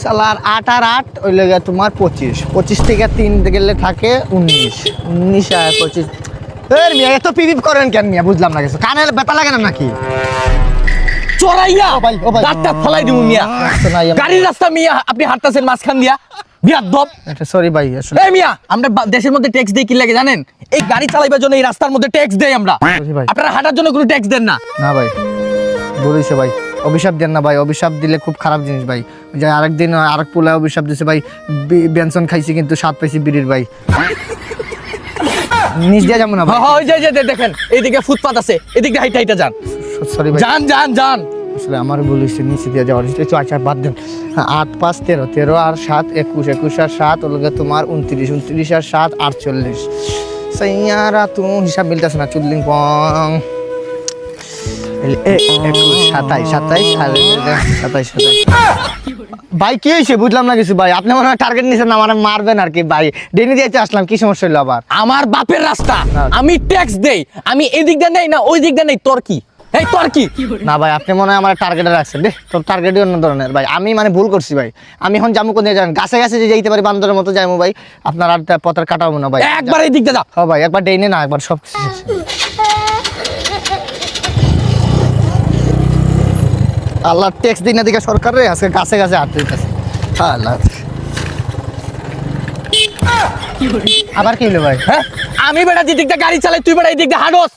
সালার 8 আর 8 ওই লেগে তোমার 25, 25 থেকে 3 গেলে থাকে 19, 19 আর 25। এর মিয়া এত পিপিপ করেন কেন মিয়া, বুঝলাম না কিছু, কানে ব্যথা লাগে না নাকি? চড়াইয়া ও ভাই, ও ভাই। দাঁতটা ফলাই দিমু মিয়া। রাস্তা নাই আমার। গাড়ির রাস্তা মিয়া, আপনি হাঁটতাছেন মাঝখান দিয়া, বিয়াদব। এটা সরি ভাই, আসলে এই মিয়া, আমরা দেশের মধ্যে ট্যাক্স দেই কি লাগে জানেন? এই গাড়ি চালাইবার জন্য এই রাস্তার মধ্যে ট্যাক্স দেই আমরা। সরি ভাই। আপনারা হাঁটার জন্য কোনো ট্যাক্স দেন না। না ভাই, বলিছে ভাই, অভিশাপ দেন না ভাই, অভিশাপ দিলে খুব খারাপ জিনিস ভাই। যে আরেকদিন আরেক পোলা অভিশাপ দিছে ভাই, বেনসন খাইছি কিন্তু স্বাদ পাইছি বিড়ির ভাই। নিজ দিয়া যাবো না ভাই। ওই যে দেখেন এইদিকে ফুটপাত আছে, এদিকে হাইটা হাইটা যান। সরি ভাই, যান যান যান। আসলে আমার বলিছে নিচে দিয়ে যাওয়ার একটু আচ্ছা বাদ দেন। 8 5 13, 13 আর 7 21, 21 আর 7 ওলগে তোমার 29, 29 আর 7 48। সাইয়ারা তুমি হিসাব মিলতেছে না, চুদলিং পং 27, 27 ভাই কি হয়েছে বুঝলাম না কিছু ভাই, আপনি মনে হয় টার্গেট নিয়েছেন আমার মারবেন আর কি ভাই, ডেনি দিয়েছে আসলাম, কি সমস্যা হলো আবার? আমার বাপের রাস্তা, না। আমি ট্যাক্স দেই, আমি এদিক দিয়ে নেই না ওই দিক দিয়ে নেই, তোর কি? এই তোর কি? না ভাই, আপনি মনে হয় আমার টার্গেটে রাখছেন রে, তোর টার্গেটই অন্য ধরনের ভাই, আমি মানে ভুল করছি ভাই। আমি এখন যাবো কোথায় জানেন? গাছে গাছে যে যাইতে পারি বান্দরের মতো যাইমু ভাই, আপনার আর পথের কাটাবো না ভাই। একবার এই দিক দিয়ে যা। হ্যাঁ ভাই, একবার ডেইনে না একবার সব কিছু শেষ। আল্লাহ ট্যাক্স দিন না দিকে সরকার রে, আজকে গাছে গাছে আটতে দিতেছে। আল্লাহ, আবার কি হলো ভাই? হ্যাঁ, আমি বেটা যে দিক দিয়ে গাড়ি চালাই, তুই বেটা এই দিক দিয়ে হাঁটস।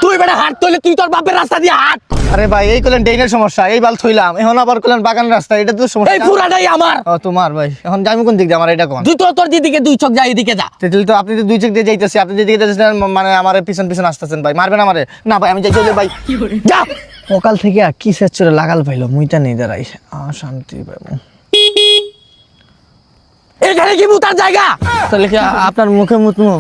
তুই বেটা হাঁটতে হইলে তুই তোর বাপের রাস্তা দিয়ে হাঁট। আরে ভাই, এই করলেন ডেইনের সমস্যা, এই বাল থইলাম, এখন আবার করলেন বাগান রাস্তা, এটা তো এই সমস্যা। পুরাটাই আমার। ও তোমার ভাই, এখন যাইমু কোন দিক দিয়ে, আমার এটা কোন? তুই তো তোর দিদিকে দুই চোখ যা, এদিকে যা। তেতুল তো আপনি তো দুই চেক দিয়ে যাইতেছি, আপনি যেদিকে যাচ্ছেন মানে আমার পিছন পিছন আসতেছেন ভাই, মারবেন আমারে? না ভাই, আমি যাই চলে ভাই। যা। সকাল থেকে কি সেচরে লাগাল পাইলো, মুইটা নেই দাঁড়াই, শান্তি পাইবো। এখানে কি মুতার জায়গা? তাহলে কি আপনার মুখে মুতমু?